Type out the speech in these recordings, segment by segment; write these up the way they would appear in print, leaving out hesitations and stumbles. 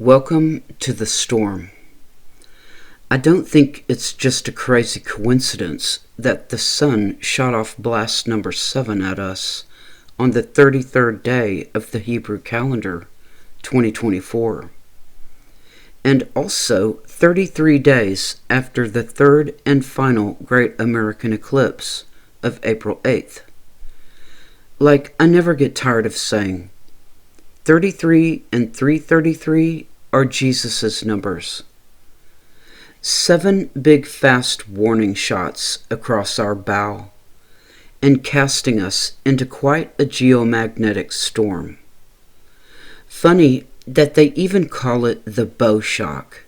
Welcome to the storm. I don't think it's just a crazy coincidence that the sun shot off blast number 7 at us on the 33rd day of the Hebrew calendar, 2024, and also 33 days after the third and final Great American Eclipse of April 8th. Like I never get tired of saying, 33 and 333 are Jesus's numbers. 7 big fast warning shots across our bow, and casting us into quite a geomagnetic storm. Funny that they even call it the bow shock.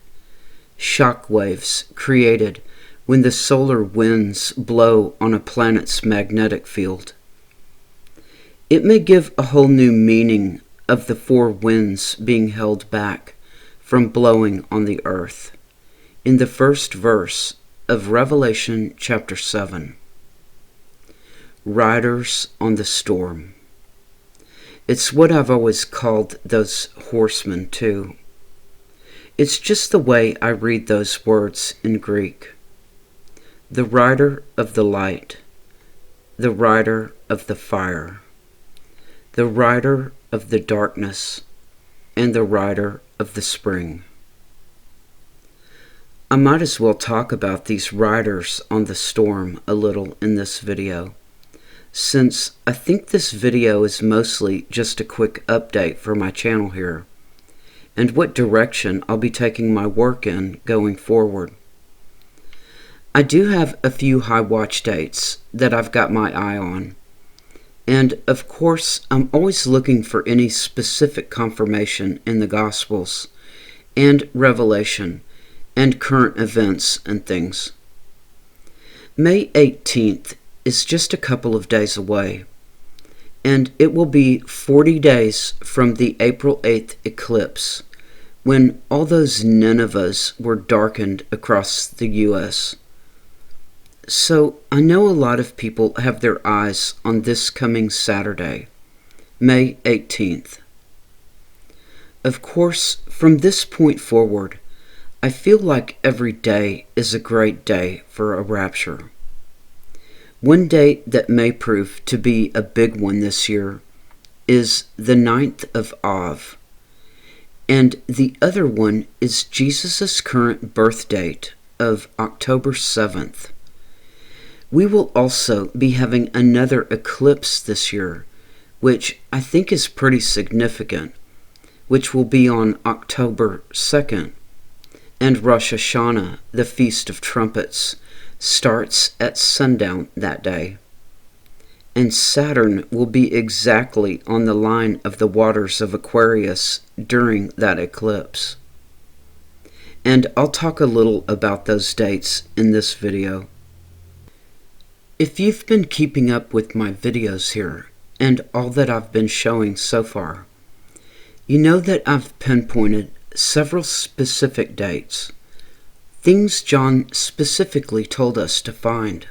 Shock waves created when the solar winds blow on a planet's magnetic field. It may give a whole new meaning of the 4 winds being held back from blowing on the earth in the first verse of Revelation chapter 7. Riders on the storm. It's what I've always called those horsemen too. It's just the way I read those words in Greek. The rider of the light, the rider of the fire, the rider of the darkness, and the rider of the spring. I might as well talk about these riders on the storm a little in this video, since I think this video is mostly just a quick update for my channel here, and what direction I'll be taking my work in going forward. I do have a few high watch dates that I've got my eye on, and of course I'm always looking for any specific confirmation in the Gospels and Revelation and current events and things. May 18th is just a couple of days away, and it will be 40 days from the April 8th eclipse when all those Ninevehs were darkened across the U.S. So I know a lot of people have their eyes on this coming Saturday, May 18th. Of course, from this point forward, I feel like every day is a great day for a rapture. One date that may prove to be a big one this year is the 9th of Av, and the other one is Jesus' current birth date of October 7th. We will also be having another eclipse this year, which I think is pretty significant, which will be on October 2nd, and Rosh Hashanah, the Feast of Trumpets, starts at sundown that day. And Saturn will be exactly on the line of the waters of Aquarius during that eclipse. And I'll talk a little about those dates in this video. If you've been keeping up with my videos here and all that I've been showing so far, you know that I've pinpointed several specific dates, things John specifically told us to find.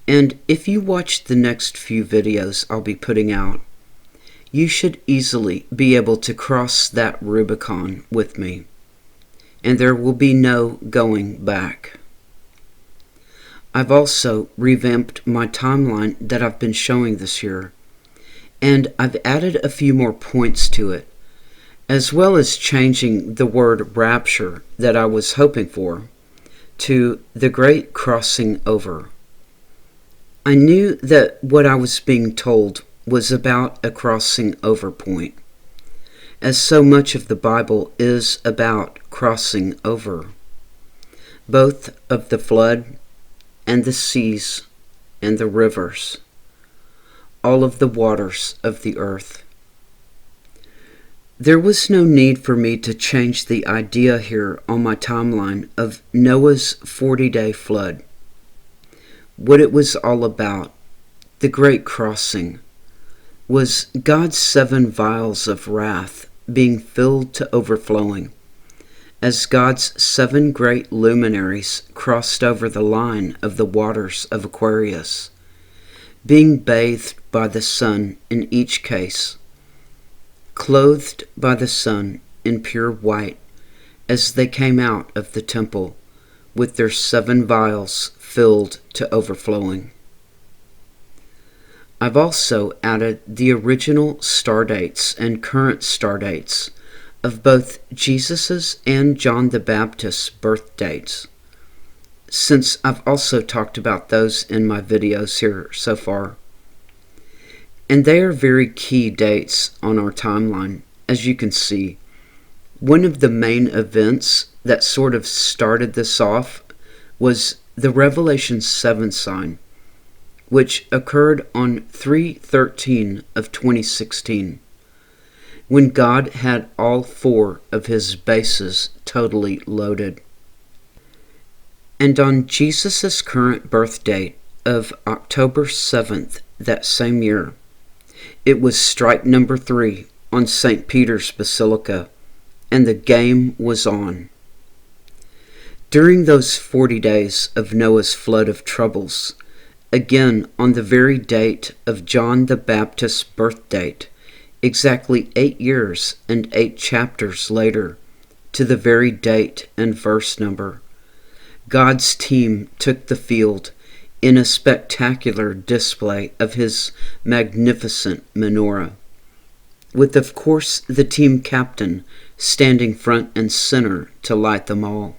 And if you watch the next few videos I'll be putting out, you should easily be able to cross that Rubicon with me, and there will be no going back. I've also revamped my timeline that I've been showing this year, and I've added a few more points to it, as well as changing the word rapture that I was hoping for to the great crossing over. I knew that what I was being told was about a crossing over point, as so much of the Bible is about crossing over, both of the flood and the seas and the rivers, all of the waters of the earth. There was no need for me to change the idea here on my timeline of Noah's 40-day flood. What it was all about, the great crossing, was God's 7 vials of wrath being filled to overflowing, as God's 7 great luminaries crossed over the line of the waters of Aquarius, being bathed by the sun in each case, clothed by the sun in pure white as they came out of the temple with their 7 vials filled to overflowing. I've also added the original star dates and current star dates of both Jesus's and John the Baptist's birth dates, since I've also talked about those in my videos here so far. And they are very key dates on our timeline. As you can see, one of the main events that sort of started this off was the Revelation 7 sign, which occurred on 3/13 of 2016, when God had all 4 of his bases totally loaded. And on Jesus' current birth date of October 7th that same year, it was strike number 3 on St. Peter's Basilica, and the game was on. During those 40 days of Noah's flood of troubles, again on the very date of John the Baptist's birth date, exactly 8 years and 8 chapters later, to the very date and verse number, God's team took the field in a spectacular display of his magnificent menorah, with of course the team captain standing front and center to light them all.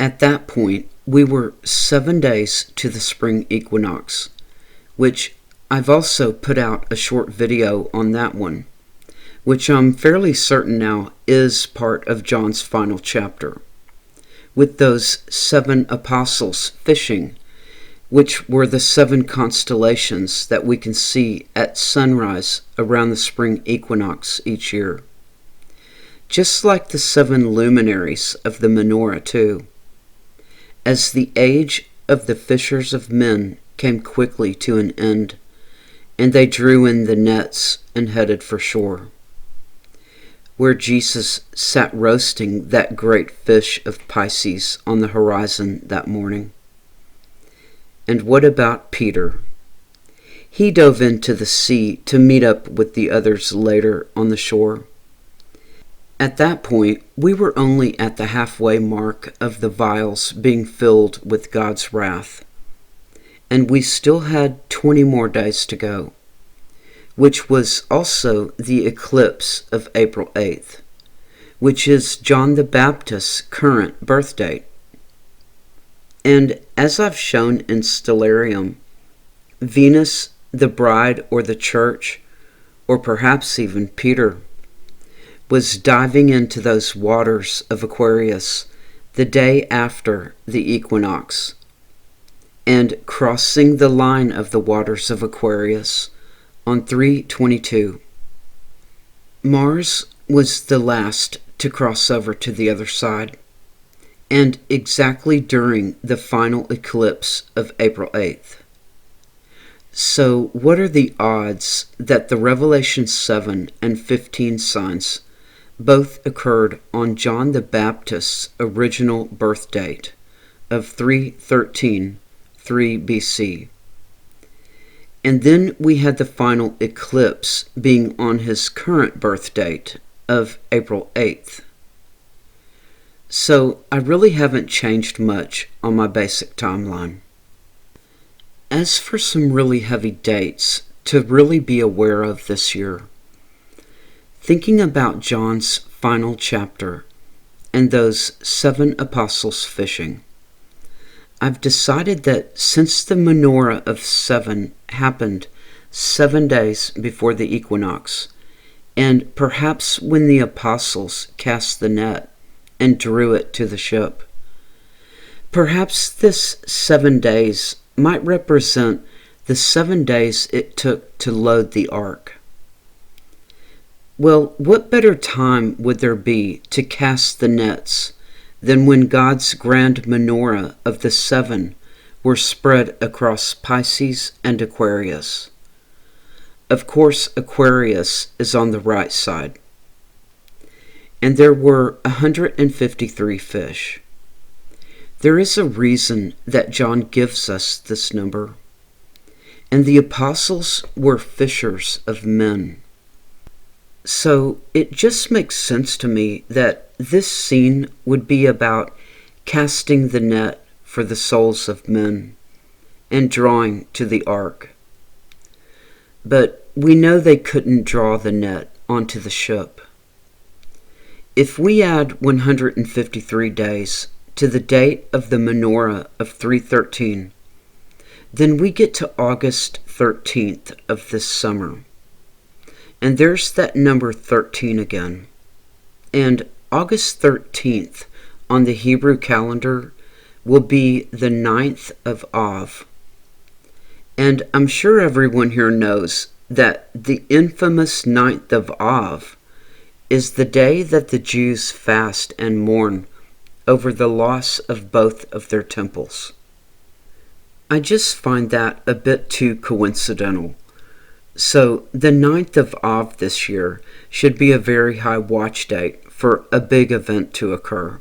At that point, we were 7 days to the spring equinox, which I've also put out a short video on that one, which I'm fairly certain now is part of John's final chapter, with those 7 apostles fishing, which were the 7 constellations that we can see at sunrise around the spring equinox each year. Just like the 7 luminaries of the menorah too, as the age of the fishers of men came quickly to an end, and they drew in the nets and headed for shore, where Jesus sat roasting that great fish of Pisces on the horizon that morning. And what about Peter? He dove into the sea to meet up with the others later on the shore. At that point, we were only at the halfway mark of the vials being filled with God's wrath, and we still had 20 more days to go, which was also the eclipse of April 8th, which is John the Baptist's current birth date. And as I've shown in Stellarium, Venus, the bride or the church, or perhaps even Peter, was diving into those waters of Aquarius the day after the equinox, and crossing the line of the waters of Aquarius on 3/22. Mars was the last to cross over to the other side, and exactly during the final eclipse of April 8th. So what are the odds that the Revelation 7 and 15 signs both occurred on John the Baptist's original birth date of 3/13, 3 BC? And then we had the final eclipse being on his current birth date of April 8th. So I really haven't changed much on my basic timeline. As for some really heavy dates to really be aware of this year, thinking about John's final chapter and those 7 apostles fishing, I've decided that since the menorah of 7 happened 7 days before the equinox, and perhaps when the apostles cast the net and drew it to the ship, perhaps this 7 days might represent the 7 days it took to load the ark. Well, what better time would there be to cast the nets than when God's grand menorah of the 7 were spread across Pisces and Aquarius? Of course, Aquarius is on the right side. And there were 153 fish. There is a reason that John gives us this number. And the apostles were fishers of men. So it just makes sense to me that this scene would be about casting the net for the souls of men and drawing to the ark. But we know they couldn't draw the net onto the ship. If we add 153 days to the date of the menorah of 313, then we get to August 13th of this summer. And there's that number 13 again. And August 13th on the Hebrew calendar will be the 9th of Av. And I'm sure everyone here knows that the infamous 9th of Av is the day that the Jews fast and mourn over the loss of both of their temples. I just find that a bit too coincidental. So the 9th of Av this year should be a very high watch date for a big event to occur.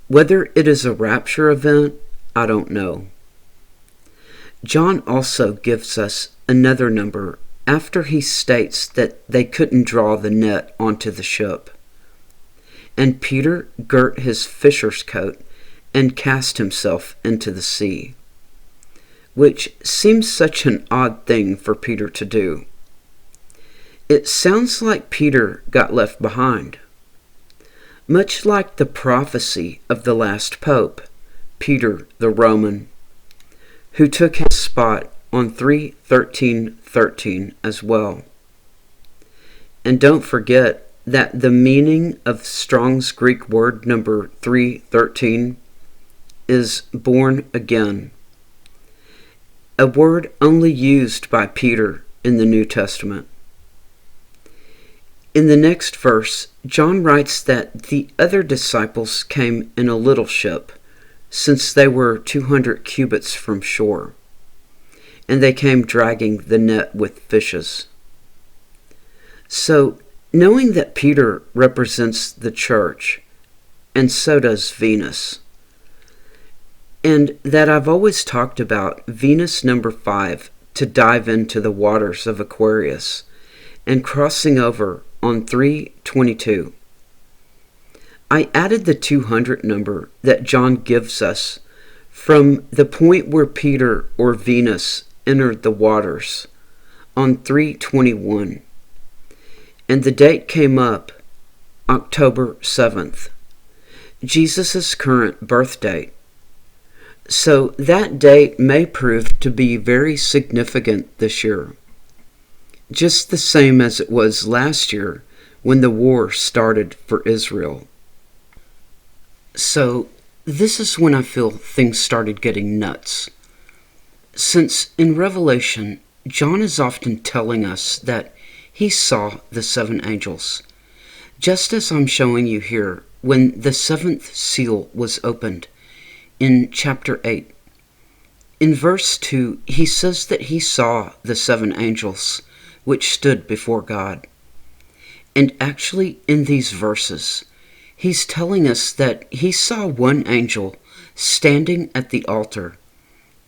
Whether it is a rapture event, I don't know. John also gives us another number after he states that they couldn't draw the net onto the ship. And Peter girt his fisher's coat and cast himself into the sea, which seems such an odd thing for Peter to do. It sounds like Peter got left behind, much like the prophecy of the last pope, Peter the Roman, who took his spot on 3:13:13 as well. And don't forget that the meaning of Strong's Greek word number 313 is born again, a word only used by Peter in the New Testament. In the next verse, John writes that the other disciples came in a little ship, since they were 200 cubits from shore, and they came dragging the net with fishes. So, knowing that Peter represents the church, and so does Venus, and that I've always talked about Venus number 5 to dive into the waters of Aquarius and crossing over on 3:22. I added the 200 number that John gives us from the point where Peter or Venus entered the waters on 3:21. And the date came up October 7th, Jesus' current birth date. So that date may prove to be very significant this year, just the same as it was last year when the war started for Israel. So this is when I feel things started getting nuts. Since in Revelation, John is often telling us that he saw the 7 angels, just as I'm showing you here when the 7th seal was opened in chapter 8. In verse 2, he says that he saw the 7 angels which stood before God. And actually in these verses, he's telling us that he saw one angel standing at the altar,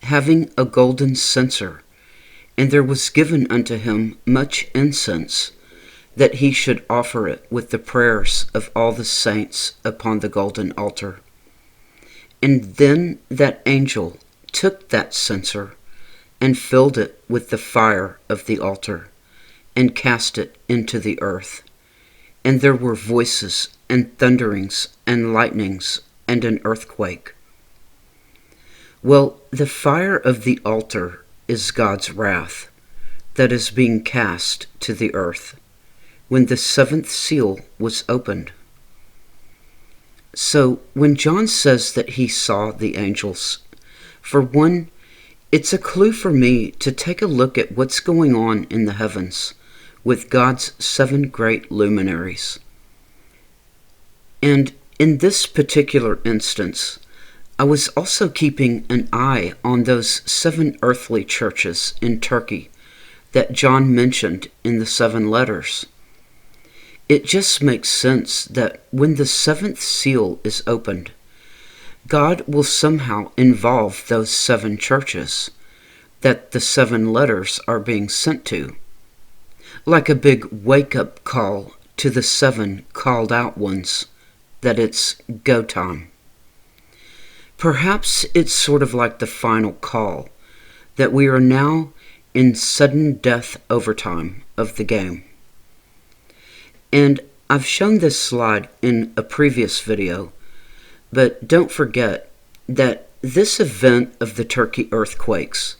having a golden censer, and there was given unto him much incense, that he should offer it with the prayers of all the saints upon the golden altar. And then that angel took that censer and filled it with the fire of the altar, and cast it into the earth. And there were voices and thunderings and lightnings and an earthquake. Well, the fire of the altar is God's wrath that is being cast to the earth when the 7th seal was opened. So when John says that he saw the angels, for one, it's a clue for me to take a look at what's going on in the heavens with God's 7 great luminaries. And in this particular instance, I was also keeping an eye on those 7 earthly churches in Turkey that John mentioned in the 7 letters. It just makes sense that when the 7th seal is opened, God will somehow involve those 7 churches that the 7 letters are being sent to. like a big wake-up call to the 7 called out ones, that it's go time. Perhaps it's sort of like the final call, that we are now in sudden death overtime of the game. And I've shown this slide in a previous video, but don't forget that this event of the Turkey earthquakes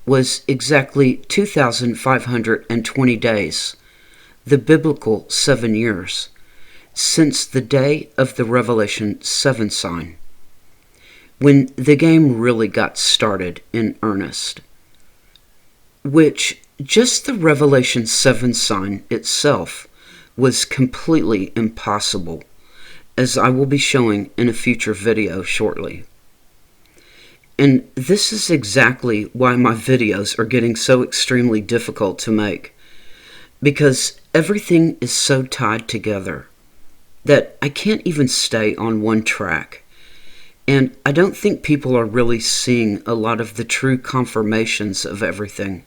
was exactly 2,520 days, the biblical 7 years, since the day of the Revelation 7 sign, when the game really got started in earnest. Which, just the Revelation 7 sign itself was completely impossible, as I will be showing in a future video shortly. And this is exactly why my videos are getting so extremely difficult to make, because everything is so tied together that I can't even stay on one track. And I don't think people are really seeing a lot of the true confirmations of everything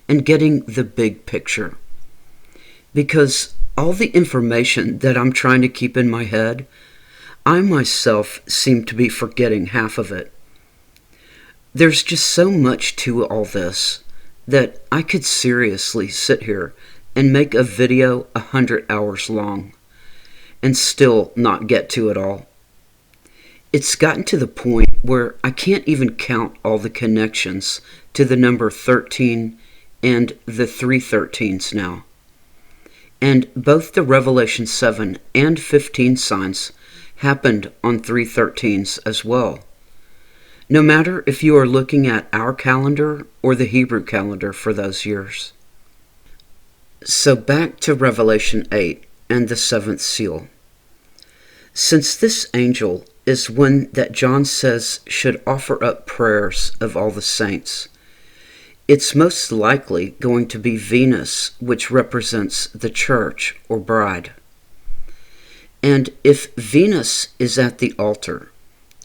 and getting the big picture. Because all the information that I'm trying to keep in my head, I myself seem to be forgetting half of it. There's just so much to all this that I could seriously sit here and make a video 100 hours long and still not get to it all. It's gotten to the point where I can't even count all the connections to the number 13 and the 313s now. And both the Revelation 7 and 15 signs happened on 313s as well. No matter if you are looking at our calendar or the Hebrew calendar for those years. So back to Revelation 8 and the 7th seal. Since this angel is one that John says should offer up prayers of all the saints, it's most likely going to be Venus, which represents the church or bride. And if Venus is at the altar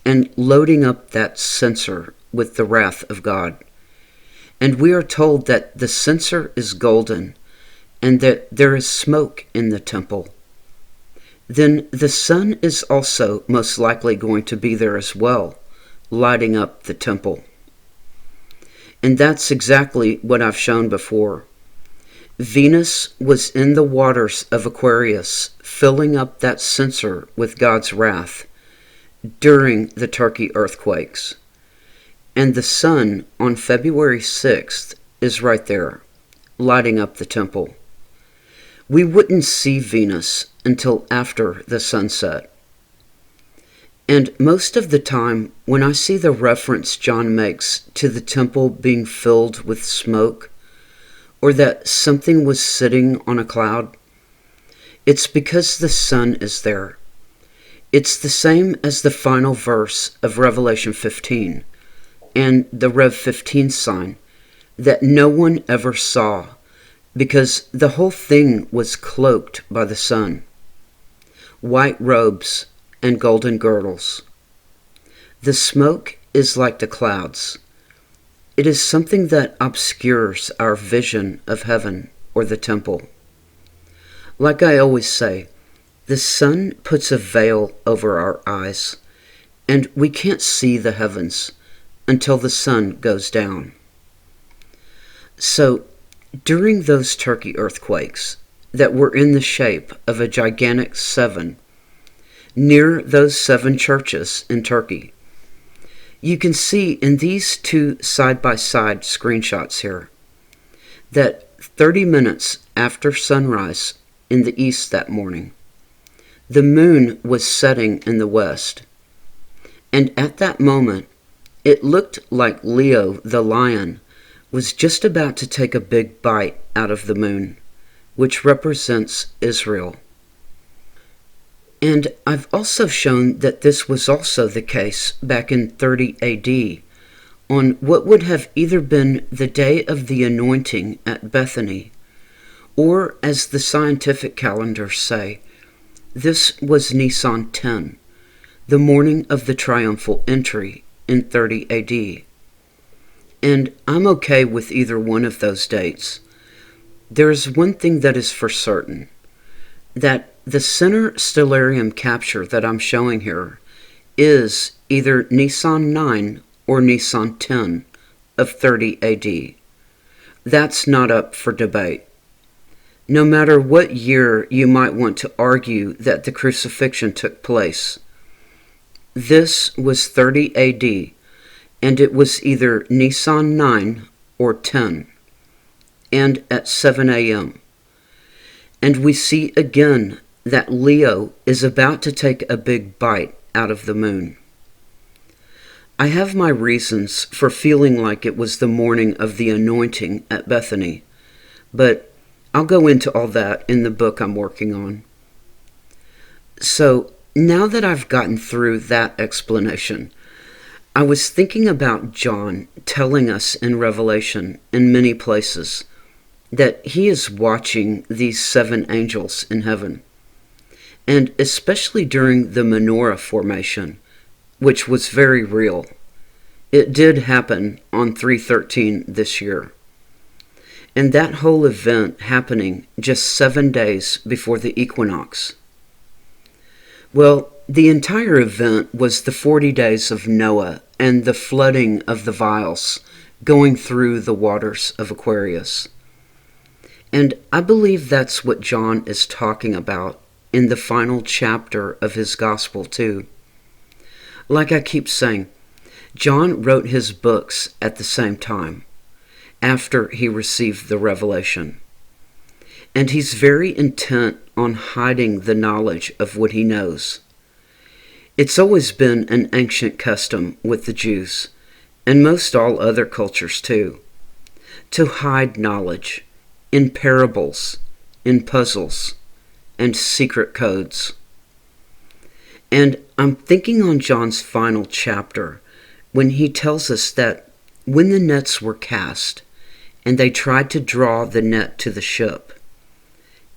and loading up that censer with the wrath of God, and we are told that the censer is golden and that there is smoke in the temple, then the sun is also most likely going to be there as well, lighting up the temple. And that's exactly what I've shown before. Venus was in the waters of Aquarius, filling up that censer with God's wrath during the Turkey earthquakes. And the sun on February 6th is right there, lighting up the temple. We wouldn't see Venus until after the sunset. And most of the time, when I see the reference John makes to the temple being filled with smoke, or that something was sitting on a cloud, it's because the sun is there. It's the same as the final verse of Revelation 15 and the Rev 15 sign that no one ever saw, because the whole thing was cloaked by the sun. White robes and golden girdles. The smoke is like the clouds. It is something that obscures our vision of heaven or the temple. Like I always say, the sun puts a veil over our eyes, and we can't see the heavens until the sun goes down. So, during those Turkey earthquakes that were in the shape of a gigantic 7, near those 7 churches in Turkey, you can see in these 2 side-by-side screenshots here that 30 minutes after sunrise in the east that morning, the moon was setting in the west. And at that moment, it looked like Leo the lion was just about to take a big bite out of the moon, which represents Israel. And I've also shown that this was also the case back in 30 AD, on what would have either been the day of the anointing at Bethany, or as the scientific calendars say, this was Nisan 10, the morning of the triumphal entry in 30 AD. And I'm okay with either one of those dates, There is one thing that is for certain, that the center stellarium capture that I'm showing here is either Nisan 9 or Nisan 10 of 30 AD. That's not up for debate. No matter what year you might want to argue that the crucifixion took place, this was 30 AD, and it was either Nisan 9 or 10, and at 7 a.m. And we see again that Leo is about to take a big bite out of the moon. I have my reasons for feeling like it was the morning of the anointing at Bethany, but I'll go into all that in the book I'm working on. So, now that I've gotten through that explanation, I was thinking about John telling us in Revelation, in many places, that he is watching these 7 angels in heaven. And especially during the menorah formation, which was very real. It did happen on 3/13 this year. And that whole event happening just 7 days before the equinox. Well, the entire event was the 40 days of Noah and the flooding of the vials going through the waters of Aquarius. And I believe that's what John is talking about in the final chapter of his gospel too. Like I keep saying, John wrote his books at the same time, after he received the revelation. And he's very intent on hiding the knowledge of what he knows. It's always been an ancient custom with the Jews, and most all other cultures too, to hide knowledge in parables, in puzzles, and secret codes. And I'm thinking on John's final chapter when he tells us that when the nets were cast and they tried to draw the net to the ship,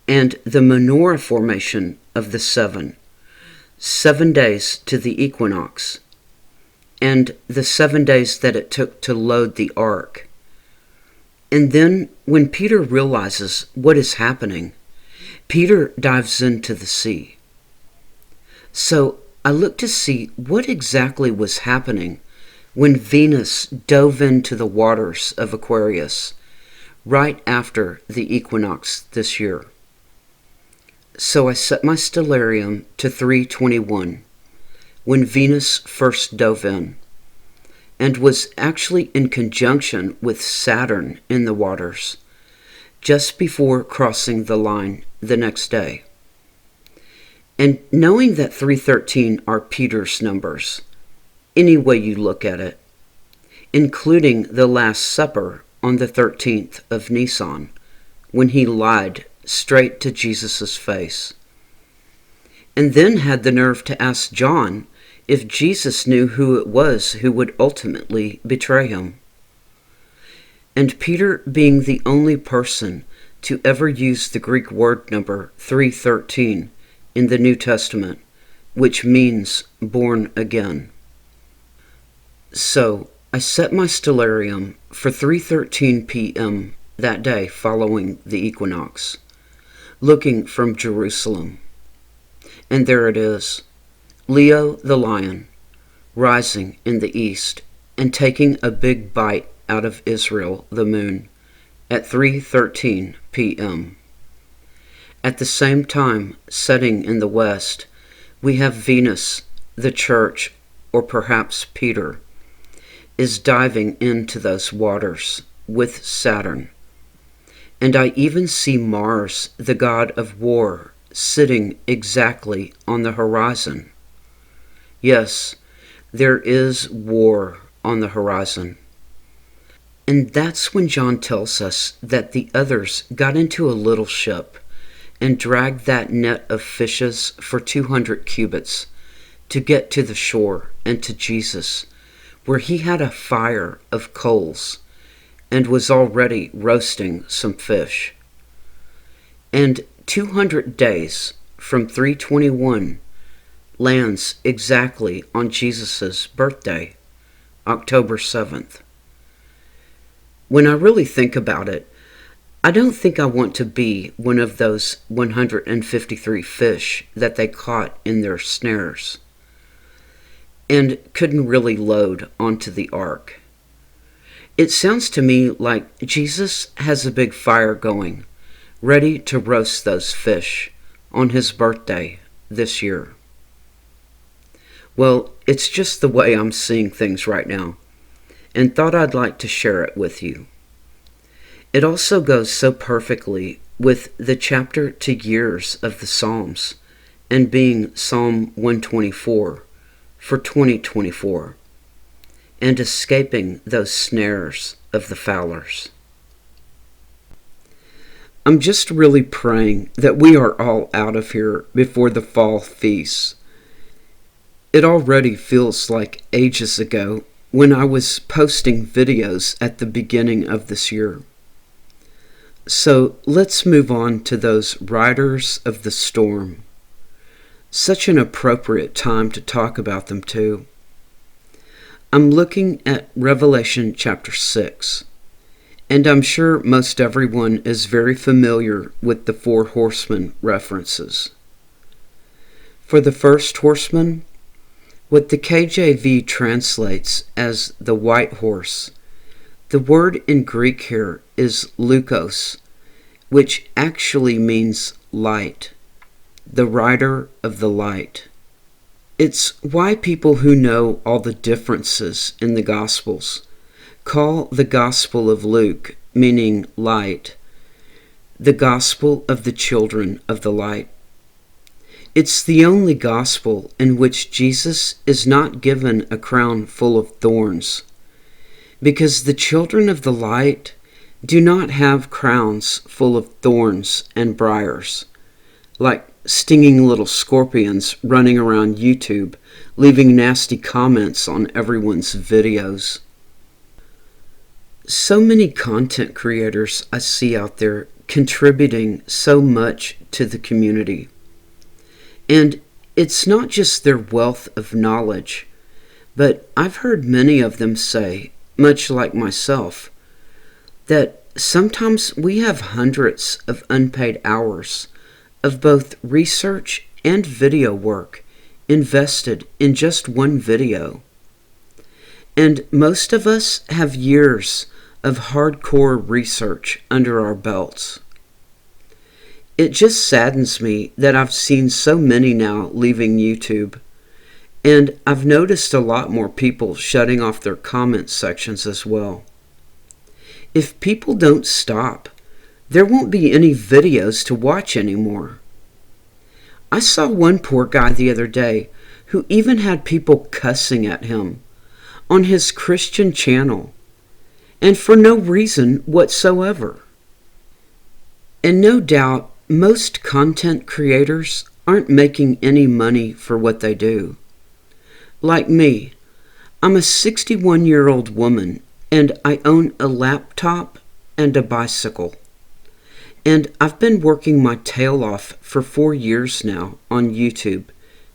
and the menorah formation of the 7 days to the equinox, and the 7 days that it took to load the ark. And then when Peter realizes what is happening, Peter dives into the sea. So I looked to see what exactly was happening when Venus dove into the waters of Aquarius right after the equinox this year. So I set my stellarium to 321 when Venus first dove in, and was actually in conjunction with Saturn in the waters just before crossing the line the next day. And knowing that 313 are Peter's numbers, any way you look at it, including the Last Supper on the 13th of Nisan, when he lied straight to Jesus' face, and then had the nerve to ask John if Jesus knew who it was who would ultimately betray him. And Peter, being the only person to ever use the Greek word number 313 in the New Testament, which means born again. So I set my stellarium for 3:13 p.m. that day following the equinox, looking from Jerusalem. And there it is, Leo the lion, rising in the east and taking a big bite out of Israel the moon at 3:13 p.m. At the same time, setting in the west, we have Venus, the church, or perhaps Peter, is diving into those waters with Saturn. And I even see Mars, the god of war, sitting exactly on the horizon. Yes, there is war on the horizon. And that's when John tells us that the others got into a little ship and dragged that net of fishes for 200 cubits to get to the shore and to Jesus, where he had a fire of coals and was already roasting some fish. And 200 days from 321 lands exactly on Jesus' birthday, October 7th. When I really think about it, I don't think I want to be one of those 153 fish that they caught in their snares and couldn't really load onto the ark. It sounds to me like Jesus has a big fire going, ready to roast those fish on his birthday this year. Well, it's just the way I'm seeing things right now, and thought I'd like to share it with you. It also goes so perfectly with the chapter to years of the Psalms, and being Psalm 124 for 2024, and escaping those snares of the fowlers. I'm just really praying that we are all out of here before the fall feasts. It already feels like ages ago when I was posting videos at the beginning of this year. So let's move on to those riders of the storm. Such an appropriate time to talk about them too. I'm looking at Revelation chapter 6, and I'm sure most everyone is very familiar with the four horsemen references. For the first horseman, what the KJV translates as the white horse, the word in Greek here is lukos, which actually means light, the rider of the light. It's why people who know all the differences in the Gospels call the Gospel of Luke, meaning light, the Gospel of the children of the light. It's the only Gospel in which Jesus is not given a crown full of thorns, because the children of the light do not have crowns full of thorns and briars, like stinging little scorpions running around YouTube, leaving nasty comments on everyone's videos. So many content creators I see out there contributing so much to the community. And it's not just their wealth of knowledge, but I've heard many of them say, much like myself, that sometimes we have hundreds of unpaid hours of both research and video work invested in just one video. And most of us have years of hardcore research under our belts. It just saddens me that I've seen so many now leaving YouTube, and I've noticed a lot more people shutting off their comment sections as well. If people don't stop, there won't be any videos to watch anymore. I saw one poor guy the other day who even had people cussing at him on his Christian channel, and for no reason whatsoever. And no doubt, most content creators aren't making any money for what they do. Like me, I'm a 61-year-old woman, and I own a laptop and a bicycle. And I've been working my tail off for 4 years now on YouTube,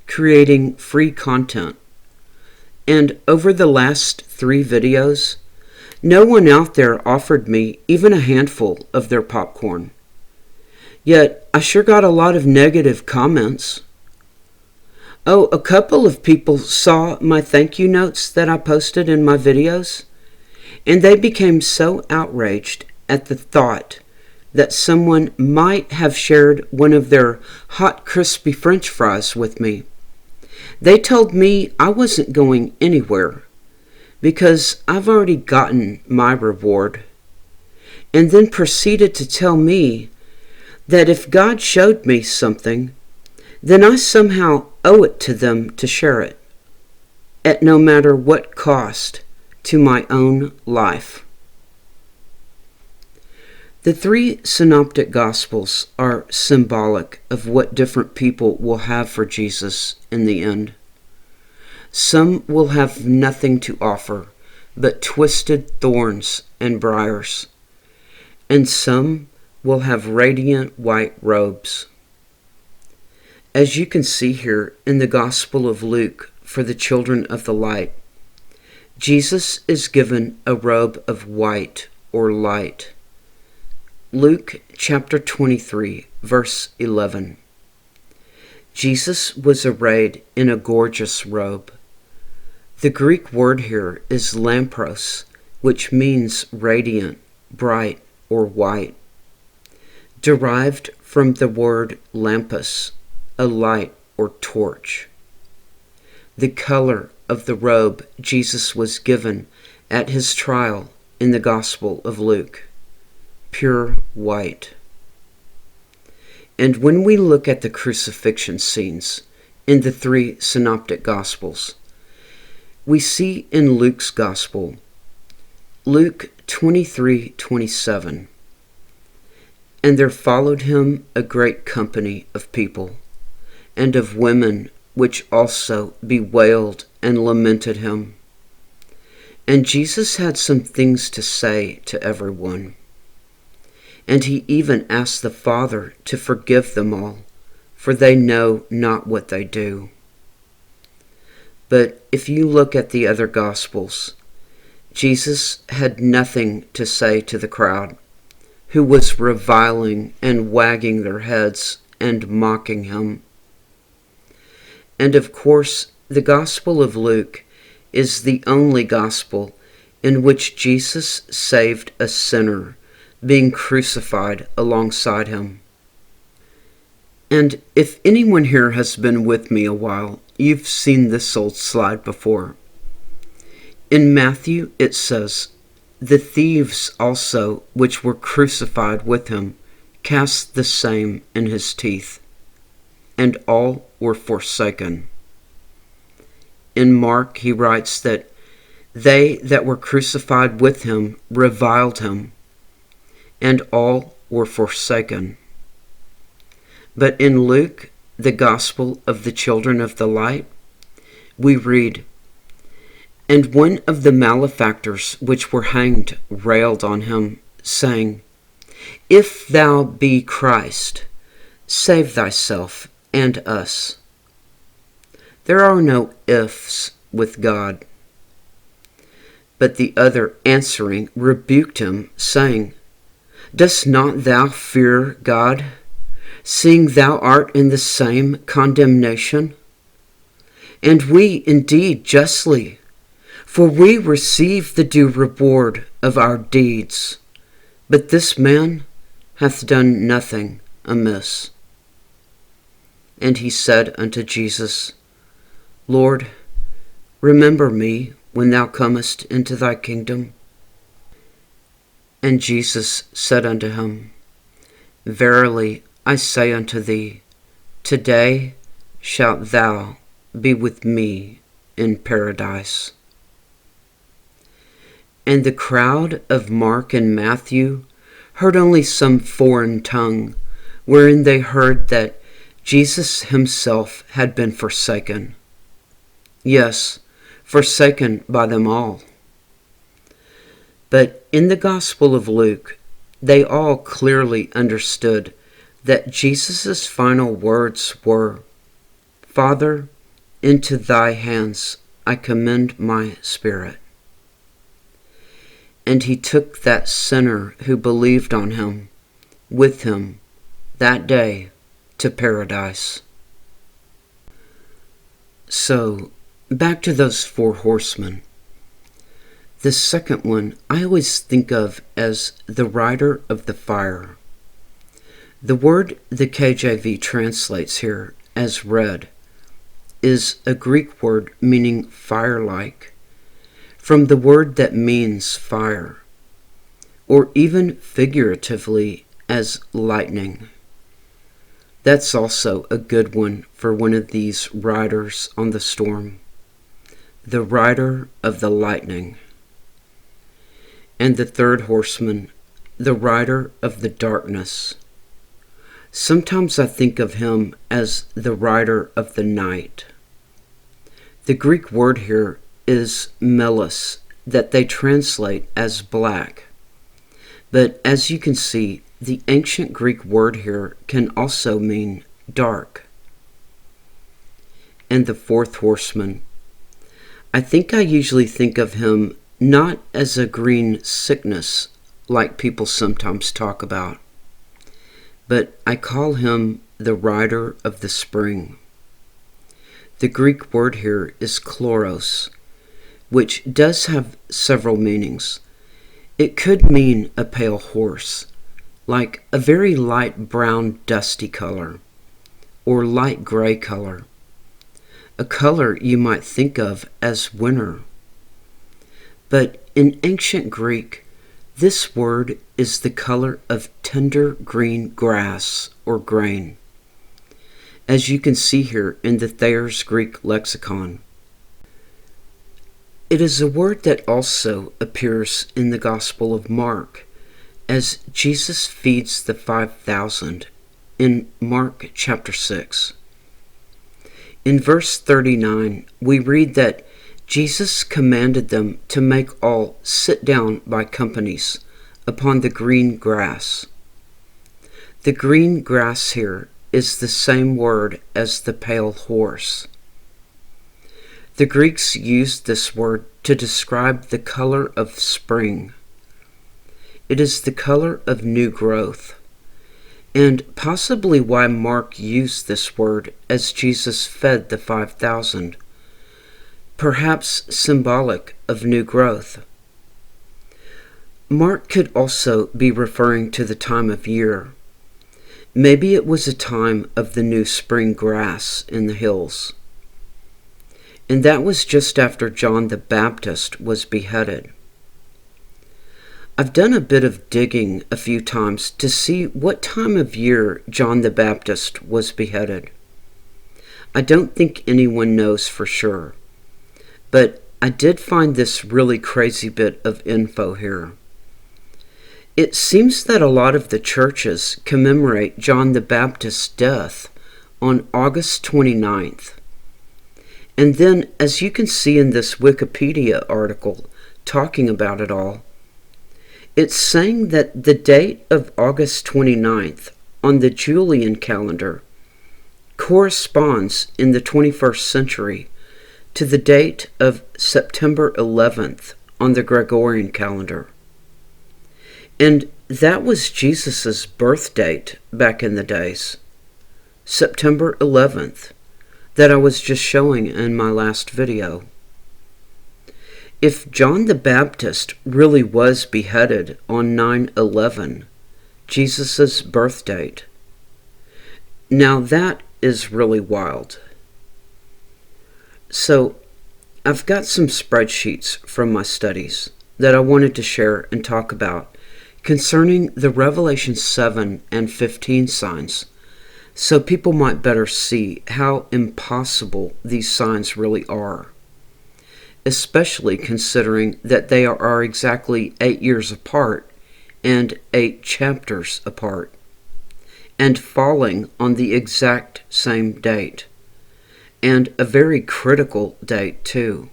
creating free content. And over the last 3 videos, no one out there offered me even a handful of their popcorn. Yet, I sure got a lot of negative comments. Oh, a couple of people saw my thank you notes that I posted in my videos, and they became so outraged at the thought that someone might have shared one of their hot, crispy French fries with me. They told me I wasn't going anywhere because I've already gotten my reward, and then proceeded to tell me that if God showed me something, then I somehow owe it to them to share it, at no matter what cost to my own life. The 3 synoptic gospels are symbolic of what different people will have for Jesus in the end. Some will have nothing to offer but twisted thorns and briars, and some will have radiant white robes. As you can see here in the Gospel of Luke for the children of the light, Jesus is given a robe of white or light. Luke chapter 23, verse 11. Jesus was arrayed in a gorgeous robe. The Greek word here is lampros, which means radiant, bright, or white, derived from the word lampus, a light or torch. The color of the robe Jesus was given at his trial in the Gospel of Luke, pure white. And when we look at the crucifixion scenes in the three synoptic Gospels, we see in Luke's Gospel, Luke 23:27, "And there followed him a great company of people, and of women which also bewailed and lamented him. And Jesus had some things to say to everyone. And he even asked the Father to forgive them all, for they know not what they do." But if you look at the other Gospels, Jesus had nothing to say to the crowd, who was reviling and wagging their heads and mocking him. And of course, the Gospel of Luke is the only Gospel in which Jesus saved a sinner being crucified alongside him. And if anyone here has been with me a while, you've seen this old slide before. In Matthew it says, "The thieves also which were crucified with him cast the same in his teeth, and all were forsaken." In Mark he writes that they that were crucified with him reviled him, and all were forsaken. But in Luke, the Gospel of the children of the light, we read, "And one of the malefactors which were hanged railed on him, saying, If thou be Christ, save thyself and us." There are no ifs with God. But the other answering rebuked him, saying, "Dost not thou fear God, seeing thou art in the same condemnation? And we indeed justly, for we receive the due reward of our deeds. But this man hath done nothing amiss." And he said unto Jesus, "Lord, remember me when thou comest into thy kingdom." And Jesus said unto him, "Verily I say unto thee, today shalt thou be with me in paradise." And the crowd of Mark and Matthew heard only some foreign tongue, wherein they heard that Jesus himself had been forsaken. Yes, forsaken by them all. But in the Gospel of Luke, they all clearly understood that Jesus' final words were, "Father, into thy hands I commend my spirit." And he took that sinner who believed on him with him that day to paradise. So, back to those four horsemen. The second one I always think of as the rider of the fire. The word the KJV translates here as red is a Greek word meaning fire-like, from the word that means fire, or even figuratively as lightning. That's also a good one for one of these riders on the storm. The rider of the lightning. And the third horseman, the rider of the darkness. Sometimes I think of him as the rider of the night. The Greek word here is melos, that they translate as black. But as you can see, the ancient Greek word here can also mean dark. And the fourth horseman, I think I usually think of him not as a green sickness like people sometimes talk about, but I call him the rider of the spring. The Greek word here is chloros, which does have several meanings. It could mean a pale horse, like a very light brown dusty color, or light gray color, a color you might think of as winter. But in ancient Greek, this word is the color of tender green grass or grain, as you can see here in the Thayer's Greek lexicon. It is a word that also appears in the Gospel of Mark, as Jesus feeds the 5,000 in Mark chapter 6. In verse 39, we read that Jesus commanded them to make all sit down by companies upon the green grass. The green grass here is the same word as the pale horse. The Greeks used this word to describe the color of spring. It is the color of new growth, and possibly why Mark used this word as Jesus fed the 5,000, perhaps symbolic of new growth. Mark could also be referring to the time of year. Maybe it was a time of the new spring grass in the hills. And that was just after John the Baptist was beheaded. I've done a bit of digging a few times to see what time of year John the Baptist was beheaded. I don't think anyone knows for sure, but I did find this really crazy bit of info here. It seems that a lot of the churches commemorate John the Baptist's death on August 29th. And then, as you can see in this Wikipedia article talking about it all, it's saying that the date of August 29th on the Julian calendar corresponds in the 21st century to the date of September 11th on the Gregorian calendar. And that was Jesus' birth date back in the days, September 11th, that I was just showing in my last video. If John the Baptist really was beheaded on 9/11, Jesus' birth date, now that is really wild. So, I've got some spreadsheets from my studies that I wanted to share and talk about concerning the Revelation 7 and 15 signs, so people might better see how impossible these signs really are, especially considering that they are exactly 8 years apart and 8 chapters apart, and falling on the exact same date, and a very critical date too.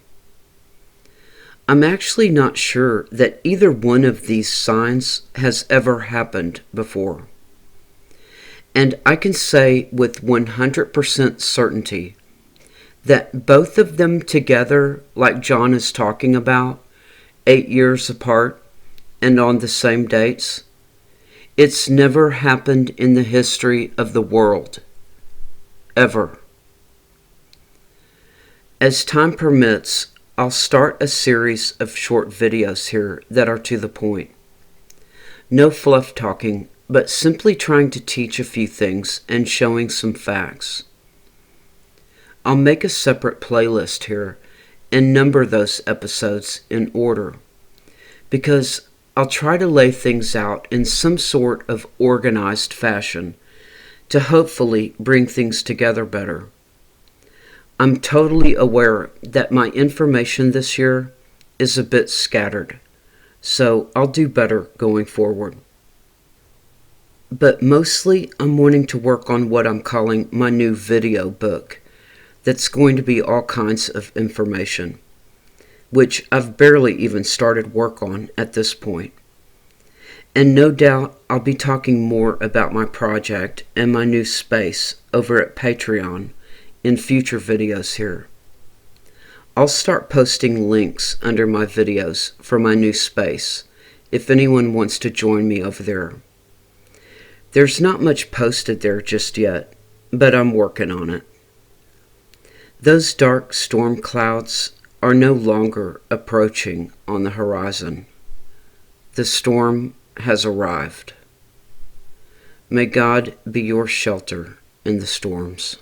I'm actually not sure that either one of these signs has ever happened before. And I can say with 100% certainty that both of them together, like John is talking about, 8 years apart and on the same dates, it's never happened in the history of the world, ever. As time permits, I'll start a series of short videos here that are to the point. No fluff talking, but simply trying to teach a few things and showing some facts. I'll make a separate playlist here and number those episodes in order, because I'll try to lay things out in some sort of organized fashion to hopefully bring things together better. I'm totally aware that my information this year is a bit scattered, so I'll do better going forward. But mostly I'm wanting to work on what I'm calling my new video book that's going to be all kinds of information, which I've barely even started work on at this point. And no doubt I'll be talking more about my project and my new space over at Patreon in future videos here. I'll start posting links under my videos for my new space if anyone wants to join me over there. There's not much posted there just yet, but I'm working on it. Those dark storm clouds are no longer approaching on the horizon. The storm has arrived. May God be your shelter in the storms.